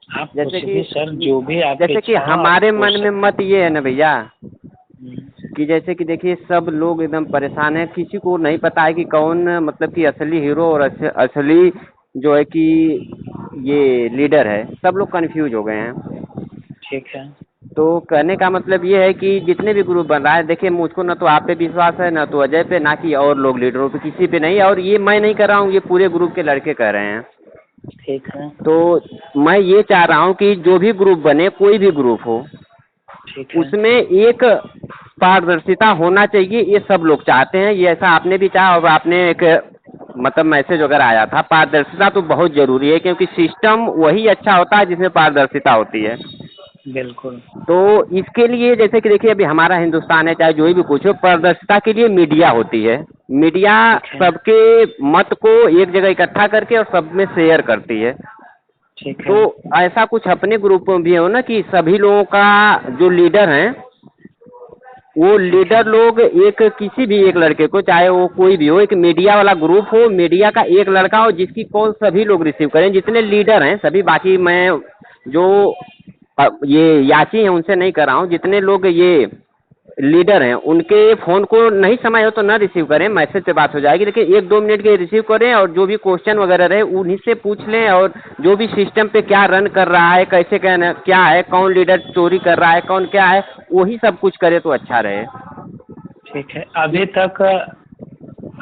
आप जैसे कुछ कि भी सर, जो भी आपकी जैसे कि इच्छा हो आप हमारे पूछ मन में सकते मत ये है ना भैया, हैं। कि जैसे कि देखिए सब लोग एकदम परेशान है, किसी को नहीं पता है कि कौन मतलब कि असली हीरो और असली जो है कि ये लीडर है, सब लोग कंफ्यूज हो गए हैं। ठीक है। तो कहने का मतलब ये है कि जितने भी ग्रुप बन रहा है, देखिए मुझको ना तो आप पे विश्वास है, ना तो अजय पे, ना कि और लोग लीडरों पे, किसी पे नहीं। और ये मैं नहीं कर रहा हूँ, ये पूरे ग्रुप के लड़के कह रहे हैं। ठीक है। तो मैं ये चाह रहा हूँ कि जो भी ग्रुप बने, कोई भी ग्रुप हो, ठीक है। उसमें एक पारदर्शिता होना चाहिए। ये सब लोग चाहते हैं, ये ऐसा आपने भी चाहा और आपने एक मतलब मैसेज वगैरह आया था। पारदर्शिता तो बहुत जरूरी है, क्योंकि सिस्टम वही अच्छा होता है जिसमें पारदर्शिता होती है। बिल्कुल। तो इसके लिए जैसे कि देखिए अभी हमारा हिंदुस्तान है, चाहे जो भी कुछ हो, पारदर्शिता के लिए मीडिया होती है। मीडिया ठीक है। सबके मत को एक जगह इकट्ठा करके और सब में शेयर करती है। ठीक तो है। ऐसा कुछ अपने ग्रुप में भी हो ना, कि सभी लोगों का जो लीडर हैं, वो ठीक है। लीडर लोग एक किसी भी एक लड़के को, चाहे वो कोई भी हो, एक मीडिया वाला ग्रुप हो, मीडिया का एक लड़का हो जिसकी कॉल सभी लोग रिसीव करें, जितने लीडर हैं सभी। बाकी मैं जो ये याची हैं उनसे नहीं कर रहा हूँ, जितने लोग ये लीडर हैं उनके फोन को नहीं समय हो तो ना रिसीव करें, मैसेज पे बात हो जाएगी, लेकिन 1-2 मिनट के रिसीव करें और जो भी क्वेश्चन वगैरह रहे उन्हीं से पूछ लें। और जो भी सिस्टम पे क्या रन कर रहा है, कैसे क्या है, कौन लीडर चोरी कर रहा है, कौन क्या है, वही सब कुछ करे तो अच्छा रहे। ठीक है। अभी तक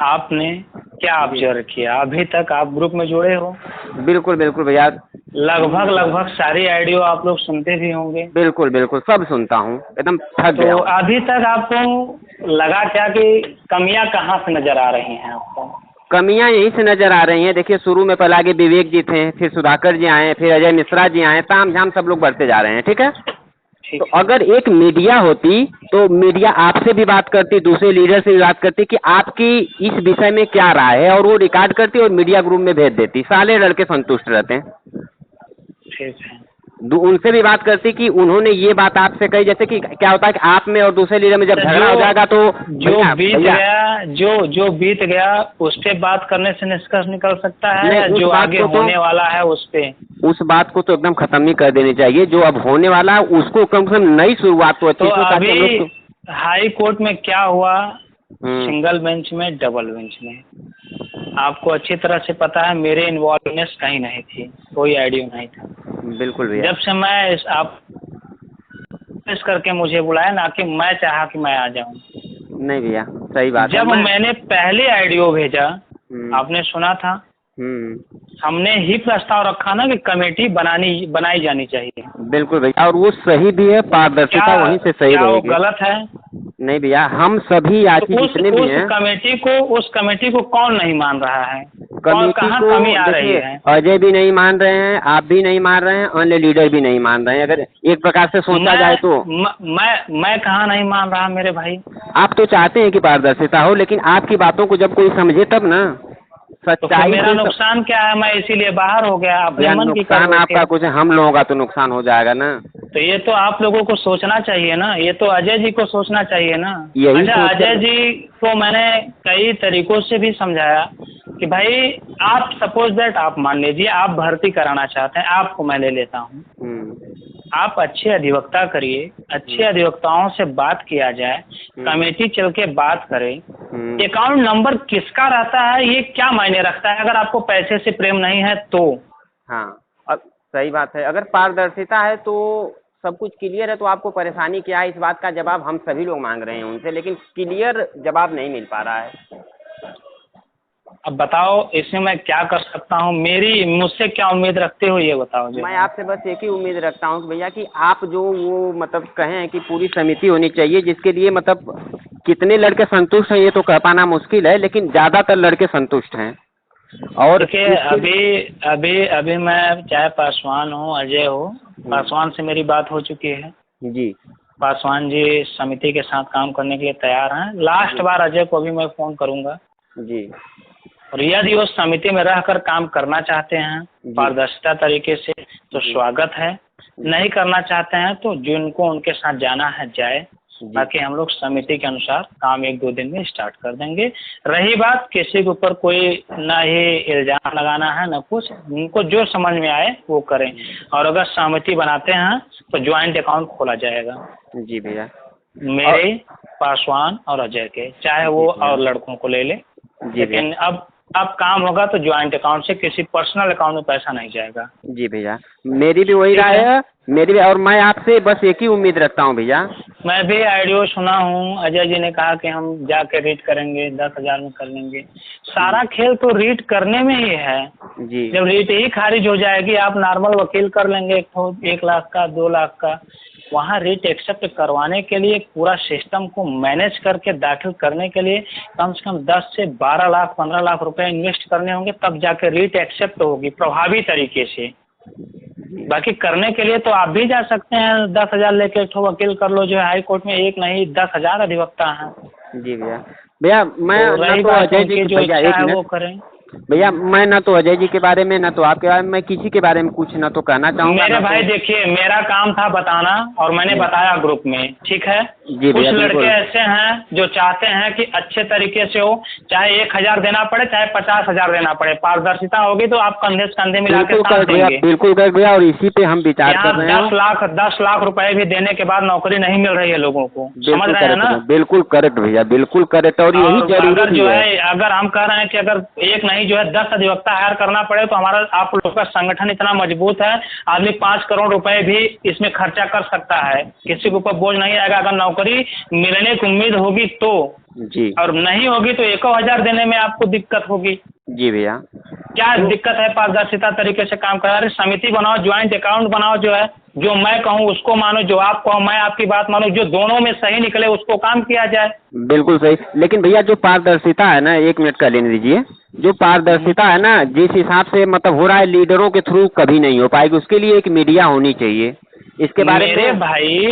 आपने क्या जी ऑब्जर्व किया? अभी तक आप ग्रुप में जुड़े हो? बिल्कुल बिल्कुल भैया। लगभग लगभग सारी ऑडियो आप लोग सुनते भी होंगे। बिल्कुल बिल्कुल सब सुनता हूँ, एकदम थक तो गया हूँ। अभी तक आपको लगा क्या कि कमियां कहाँ से नजर आ रही हैं आपको? कमियां यहीं से नजर आ रही हैं। देखिए शुरू में पहले आगे विवेक जी थे, फिर सुधाकर जी आए, फिर अजय मिश्रा जी आए, ताम झाम सब लोग बढ़ते जा रहे हैं। ठीक है। तो ठीक है। अगर एक मीडिया होती तो मीडिया आपसे भी बात करती, दूसरे लीडर से भी बात करती कि आपकी इस विषय में क्या राय है, और वो रिकॉर्ड करती और मीडिया ग्रुप में भेज देती, सारे लड़के संतुष्ट रहते हैं। ठीक है। उनसे भी बात करती कि उन्होंने ये बात आपसे कही। जैसे कि क्या होता है कि आप में और दूसरे लीडर में जब अच्छा, झगड़ा जो हो जाएगा तो जो भैया बीत भैया गया, जो बीत गया उस पे बात करने से निष्कर्ष निकल सकता है, नहीं, या उस जो बात आगे को तो होने वाला है उस पे? उस बात को तो एकदम खत्म ही कर देनी चाहिए। जो अब होने वाला है उसको कम से कम नई शुरुआत तो तो अच्छी से, ताकि हम लोग अभी तो। हाई कोर्ट में क्या हुआ? हम्म। सिंगल बेंच में, डबल बेंच में, आपको अच्छी तरह से पता है। मेरे इन्वॉल्वनेस कहीं नहीं थी, कोई आइडिया नहीं था। बिल्कुल भैया। जब से मैं आप इस करके मुझे बुलाया ना, कि मैं चाहा कि मैं आ जाऊं। नहीं भैया सही बात है। जब मैं मैंने पहले ऑडियो भेजा, हम्म आपने सुना था, हम्म हमने ही प्रस्ताव रखा ना कि कमेटी बनाई जानी चाहिए। बिल्कुल भैया, और वो सही भी है, क्या पारदर्शिता वहीं से सही क्या वो रहेगी। गलत है? नहीं भैया, हम सभी तो याची उस जितने भी उस हैं, कमेटी को उस कमेटी को कौन नहीं मान रहा है? कौन, कमेटी कहाँ को कमी आ रही देखिए, है? अजय भी नहीं मान रहे हैं, आप भी नहीं मान रहे हैं, अन्य लीडर भी नहीं मान रहे हैं। अगर एक प्रकार से सोचा जाए तो मैं कहाँ नहीं मान रहा मेरे भाई? आप तो चाहते हैं कि पारदर्शिता हो, लेकिन आपकी बातों को जब कोई समझे तब ना, तो फिर सच्चाई मेरा से नुकसान क्या है? मैं इसीलिए बाहर हो गया, अपने भैया मन की कर नुकसान रहे थे। आपका कुछ है, हम लोगों का तो नुकसान हो जाएगा ना। तो ये तो आप लोगों को सोचना चाहिए ना, ये तो अजय जी को सोचना चाहिए ना। यही अच्छा, सोच अजय कर। जी को मैंने कई तरीकों से भी समझाया कि भाई, आप सपोज दैट, आप मान लीजिए आप भर्ती कराना चाहते हैं, आपको मैं ले लेता हूँ। हम्म आप अच्छे अधिवक्ता करिए, अच्छे अधिवक्ताओं से बात किया जाए, कमेटी चल के बात करें। हम्म। अकाउंट नंबर किसका रहता है ये क्या मायने रखता है, अगर आपको पैसे से प्रेम नहीं है तो? हाँ, अब सही बात है। अगर पारदर्शिता है तो सब कुछ क्लियर है, तो आपको परेशानी क्या है, इस बात का जवाब हम सभी लोग मांग रहे हैं उनसे, लेकिन क्लियर जवाब नहीं मिल पा रहा है। अब बताओ इसमें मैं क्या कर सकता हूँ? मुझसे क्या उम्मीद रखते हो ये बताओ जो मैं है। आपसे बस एक ही उम्मीद रखता हूँ कि भैया कि आप जो वो मतलब कहें कि पूरी समिति होनी चाहिए, जिसके लिए मतलब कितने लड़के संतुष्ट हैं ये तो कह पाना मुश्किल है, लेकिन ज़्यादातर लड़के संतुष्ट हैं। और देखिए, इसके अभी अभी अभी मैं, चाहे पासवान हो, अजय हो, पासवान से मेरी बात हो चुकी है। जी पासवान जी समिति के साथ काम करने के लिए तैयार हैं। लास्ट बार अजय को भी मैं फ़ोन करूंगा। जी और यदि वो समिति में रहकर काम करना चाहते हैं जी पारदर्शिता तरीके से तो जी स्वागत है, नहीं करना चाहते हैं तो जिनको उनके साथ जाना है जाए। बाकी हम लोग समिति के अनुसार काम 1-2 दिन में स्टार्ट कर देंगे। रही बात किसी के ऊपर कोई ना ही इल्ज़ाम लगाना है ना कुछ, उनको जो समझ में आए वो करें, और अगर सहमति बनाते हैं तो ज्वाइंट अकाउंट खोला जाएगा। जी भैया। मेरे, पासवान और अजय के, चाहे वो और लड़कों को ले ले, लेकिन अब काम होगा तो ज्वाइंट अकाउंट से, किसी पर्सनल अकाउंट में पैसा नहीं जाएगा। जी भैया, मेरी भी वही राय है, मेरी भी। और मैं आपसे बस एक ही उम्मीद रखता हूँ भैया। मैं भी ऑडियो सुना हूँ, अजय जी ने कहा कि हम जाके रीड करेंगे, 10,000 में कर लेंगे। सारा खेल तो रीड करने में ही है जी। जब रीड ही खारिज हो जाएगी, आप नॉर्मल वकील कर लेंगे 1 लाख का, 2 लाख का, वहाँ रेट एक्सेप्ट करवाने के लिए पूरा सिस्टम को मैनेज करके दाखिल करने के लिए कम से कम 10 से 12 लाख 15 लाख रुपए इन्वेस्ट करने होंगे, तब जाके रेट एक्सेप्ट होगी प्रभावी तरीके से। बाकी करने के लिए तो आप भी जा सकते हैं, 10,000 लेके एक वकील कर लो, जो है हाई कोर्ट में 1 नहीं 10,000 अधिवक्ता हैं। जी भैया। भैया मैं तो रही बात उनकी जो इच्छा है वो करें। भैया मैं ना तो अजय जी के बारे में, ना तो आपके बारे में, मैं किसी के बारे में कुछ ना तो कहना चाहूँगा। मेरे भाई देखिए, मेरा काम था बताना, और मैंने बताया ग्रुप में, ठीक है। जी कुछ भैया, लड़के ऐसे हैं जो चाहते हैं कि अच्छे तरीके से हो, चाहे 1,000 देना पड़े, चाहे 50,000 देना पड़े, पारदर्शिता होगी तो आप कंधे से कंधे मिला के साथ देंगे। बिल्कुल कर भैया, और इसी पे हम विचार कर रहे हैं। 10 लाख रुपए भी देने के बाद नौकरी नहीं मिल रही है लोगों को, समझ रहे हैं ना? बिल्कुल करेक्ट भैया, बिल्कुल करेक्ट। और यही जरूरी जो है, अगर हम कह रहे हैं कि अगर एक नहीं जो है 10 अधिवक्ता हायर करना पड़े तो हमारा, आप लोग का संगठन इतना मजबूत है, आदमी 5 करोड़ रुपए भी इसमें खर्चा कर सकता है, किसी के ऊपर बोझ नहीं आएगा। अगर नौकरी मिलने की उम्मीद होगी तो जी, और नहीं होगी तो 1,000 देने में आपको दिक्कत होगी। जी भैया, क्या दिक्कत है? पारदर्शिता तरीके से काम करा रहे, समिति बनाओ, ज्वाइंट अकाउंट बनाओ, जो है जो मैं कहूँ उसको मानो, जो आप कहो मैं आपकी बात मानो, जो दोनों में सही निकले उसको काम किया जाए। बिल्कुल सही। लेकिन भैया जो पारदर्शिता है ना, 1 मिनट का लेने दीजिए, जो पारदर्शिता है ना, जिस हिसाब से मतलब हो रहा है, लीडरों के थ्रू कभी नहीं हो पाएगी। उसके लिए एक मीडिया होनी चाहिए। इसके बारे में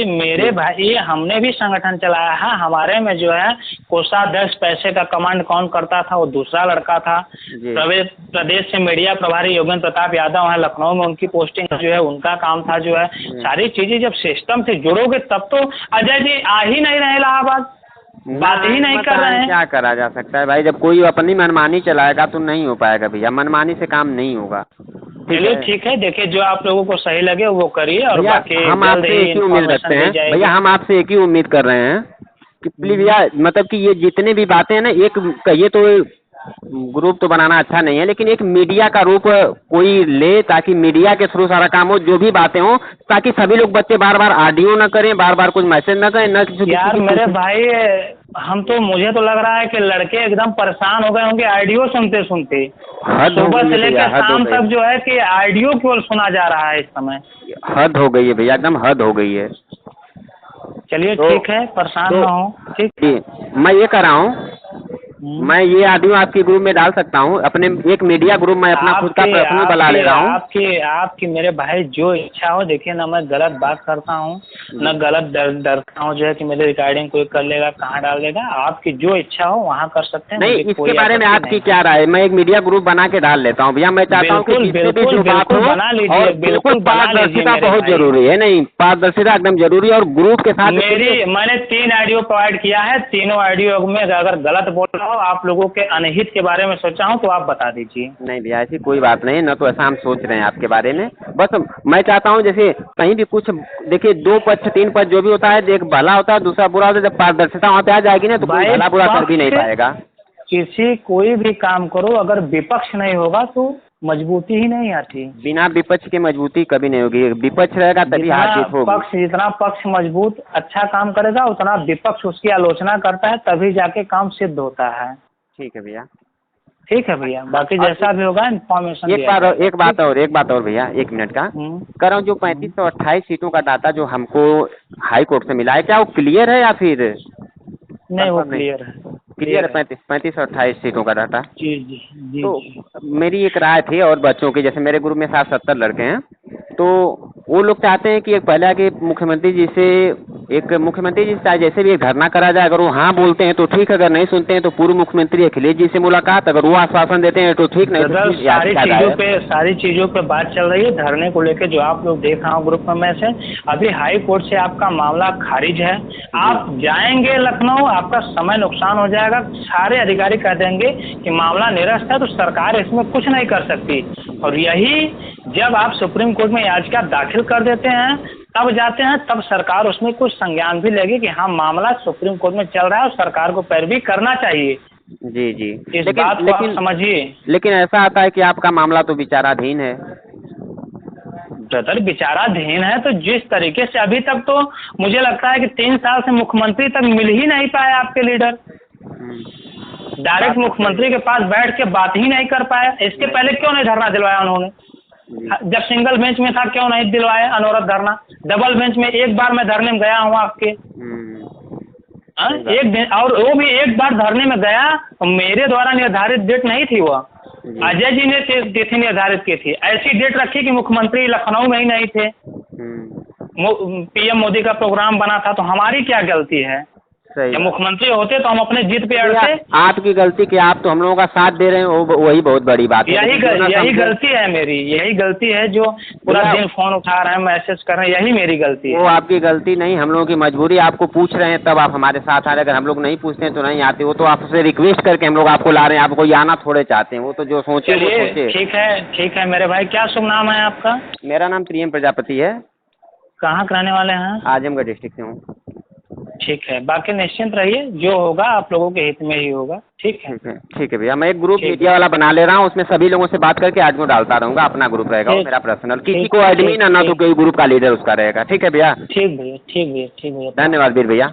मेरे भाई हमने भी संगठन चलाया है, हमारे में जो है कोषाध्यक्ष पैसे का कमांड कौन करता था, वो दूसरा लड़का था। प्रदेश से मीडिया प्रभारी योगेंद्र प्रताप यादव है, लखनऊ में उनकी पोस्टिंग जो है, उनका काम था। जो है सारी चीजें जब सिस्टम से जुड़ोगे तब तो अजय जी आ ही नहीं रहे इलाहाबाद, बात ही नहीं कर रहे हैं। क्या करा जा सकता है भाई, जब कोई अपनी मनमानी चलाएगा तो नहीं हो पाएगा भैया, मनमानी से काम नहीं होगा। चलिए ठीक है, देखिए जो आप लोगों को सही लगे वो करिए, और बाकी हम आपसे एक ही उम्मीद रखते हैं भैया, हम आपसे एक ही उम्मीद कर रहे हैं कि प्लीज भैया, मतलब कि ये जितने भी बातें हैं ना, एक कहिए तो ग्रुप तो बनाना अच्छा नहीं है, लेकिन एक मीडिया का रूप कोई ले, ताकि मीडिया के थ्रू सारा काम हो, जो भी बातें हो, ताकि सभी लोग बच्चे बार बार ऑडियो ना करें, बार बार कुछ मैसेज ना करें, न किसी। यार मेरे भाई, मुझे तो लग रहा है कि लड़के एकदम परेशान हो गए होंगे ऑडियो सुनते सुनते। सुबह से लेकर शाम तक जो है कि ऑडियो केवल सुना जा रहा है इस समय। हद हो गई है भैया, एकदम हद हो गई है। चलिए ठीक है, परेशान ना हो। ठीक, मैं ये कर रहा हूँ, मैं ये ऑडियो आपके ग्रुप में डाल सकता हूँ, अपने एक मीडिया ग्रुप में अपना खुद का पर्सनल बना ले रहा हूँ। आपकी मेरे भाई जो इच्छा हो, देखिए ना मैं गलत बात करता हूँ, न गलत डरता हूँ जो है कि मेरी रिकॉर्डिंग कोई कर लेगा, कहाँ डाल देगा। आपकी जो इच्छा हो वहाँ कर सकते हैं। नहीं, इसके बारे में आपकी क्या राय है? मैं एक मीडिया ग्रुप बना के डाल लेता हूँ भैया। मैं चाहता हूँ कि बना लीजिए, बिल्कुल पारदर्शिता बहुत जरूरी है। नहीं, पारदर्शिता एकदम जरूरी है, और ग्रुप के साथ मैंने 3 ऑडियो प्रोवाइड किया है, तीनों ऑडियो में अगर गलत बोल रहा हो, आप लोगों के अनहित के बारे में सोचा हूँ तो आप बता दीजिए। नहीं भैया, ऐसी कोई बात नहीं, ना तो ऐसा हम सोच रहे हैं आपके बारे में। बस मैं चाहता हूँ जैसे कहीं भी कुछ, देखिए 2 पक्ष 3 पक्ष जो भी होता है, एक भला होता है दूसरा बुरा होता है। जब पारदर्शिता वहाँ पे आ जाएगी ना, तो कोई भला बुरा कर भी नहीं पाएगा। कोई भी काम करो, अगर विपक्ष नहीं होगा तो मजबूती ही नहीं आती। बिना विपक्ष के मजबूती कभी नहीं होगी, विपक्ष रहेगा तभी हार जीत होगी। जितना पक्ष मजबूत अच्छा काम करेगा, उतना विपक्ष उसकी आलोचना करता है, तभी जाके काम सिद्ध होता है। ठीक है भैया, ठीक है भैया, बाकी जैसा भी होगा इन्फॉर्मेशन। एक बात और भैया, 1 मिनट का कर रहा हूँ। जो 3528 सीटों का डाटा जो हमको हाई कोर्ट से मिला है, क्या वो क्लियर है या फिर नहीं? वो क्लियर है, क्लियर है। 35 और 28 सीटों का डाटा। जी। तो मेरी एक राय थी, और बच्चों की, जैसे मेरे ग्रुप में 60-70 लड़के हैं, तो वो लोग चाहते हैं कि एक पहले आके मुख्यमंत्री जी से एक मुख्यमंत्री जी से चाहे जैसे भी एक धरना करा जाए, अगर वो हाँ बोलते हैं तो ठीक, अगर नहीं सुनते हैं तो पूर्व मुख्यमंत्री अखिलेश जी से मुलाकात, अगर वो आश्वासन देते हैं तो ठीक, नहीं तो ब्रदर, फिर याद सारी चीजों पे बात चल रही है धरने को लेके, जो आप लोग देख रहा हूँ ग्रुप में मैसेज। अभी हाई कोर्ट से आपका मामला खारिज है, आप जाएंगे लखनऊ, आपका समय नुकसान हो जाएगा। सारे अधिकारी कह देंगे कि मामला निरस्त है, तो सरकार इसमें कुछ नहीं कर सकती। और यही जब आप सुप्रीम कोर्ट में याचिका दाखिल कर देते हैं, तब जाते हैं, तब सरकार उसमें कुछ संज्ञान भी लेगी कि हाँ मामला सुप्रीम कोर्ट में चल रहा है और सरकार को पैरवी करना चाहिए। जी जी, इस बात को आप समझिए। लेकिन ऐसा आता है कि आपका मामला तो विचाराधीन है। ब्रदर, विचाराधीन है तो जिस तरीके से अभी तक तो मुझे लगता है कि 3 साल से मुख्यमंत्री तक मिल ही नहीं पाए आपके लीडर। डायरेक्ट मुख्यमंत्री के पास बैठ के बात ही नहीं कर पाए। इसके पहले क्यों नहीं धरना दिलवाया उन्होंने? जब सिंगल बेंच में था क्यों नहीं दिलवाया अनवरत धरना? डबल बेंच में एक बार मैं धरने में गया हूँ आपके, एक दिन, और वो भी एक बार धरने में गया, मेरे द्वारा निर्धारित डेट नहीं थी, वह अजय जी ने तिथि निर्धारित की थी। ऐसी डेट रखी कि मुख्यमंत्री लखनऊ में ही नहीं थे, पीएम मोदी का प्रोग्राम बना था, तो हमारी क्या गलती है? जब मुख्यमंत्री होते तो हम अपने जीत पे अड़ते। आपकी गलती कि आप तो हम लोगों का साथ दे रहे हैं, वही बहुत बड़ी बात है। यही गलती है मेरी, यही गलती है जो पूरा दिन फोन उठा रहे हैं, मैसेज कर रहे हैं, यही मेरी गलती है। वो आपकी गलती नहीं, हम लोगों की मजबूरी। आपको पूछ रहे हैं तब आप हमारे साथ आ रहे हैं, अगर हम लोग नहीं पूछते हैं तो नहीं आते। वो तो आपसे रिक्वेस्ट करके हम लोग आपको ला रहे हैं, आपको आना थोड़े चाहते हैं, वो तो जो सोचे वो सोचे। ठीक है मेरे भाई। क्या शुभ नाम है आपका? मेरा नाम प्रियम प्रजापति है। कहाँ के रहने वाले हैं? आजमगढ़ डिस्ट्रिक्ट से हूँ। ठीक है, बाकी निश्चिंत रहिए, जो होगा आप लोगों के हित में ही होगा। ठीक है भैया, मैं एक ग्रुप मीडिया वाला बना ले रहा हूँ, उसमें सभी लोगों से बात करके आज को डालता रहूँगा। अपना ग्रुप रहेगा, मेरा पर्सनल, किसी को एडमिन ना तो कोई ग्रुप का लीडर उसका रहेगा। ठीक है भैया। ठीक भैया। धन्यवाद वीर भैया।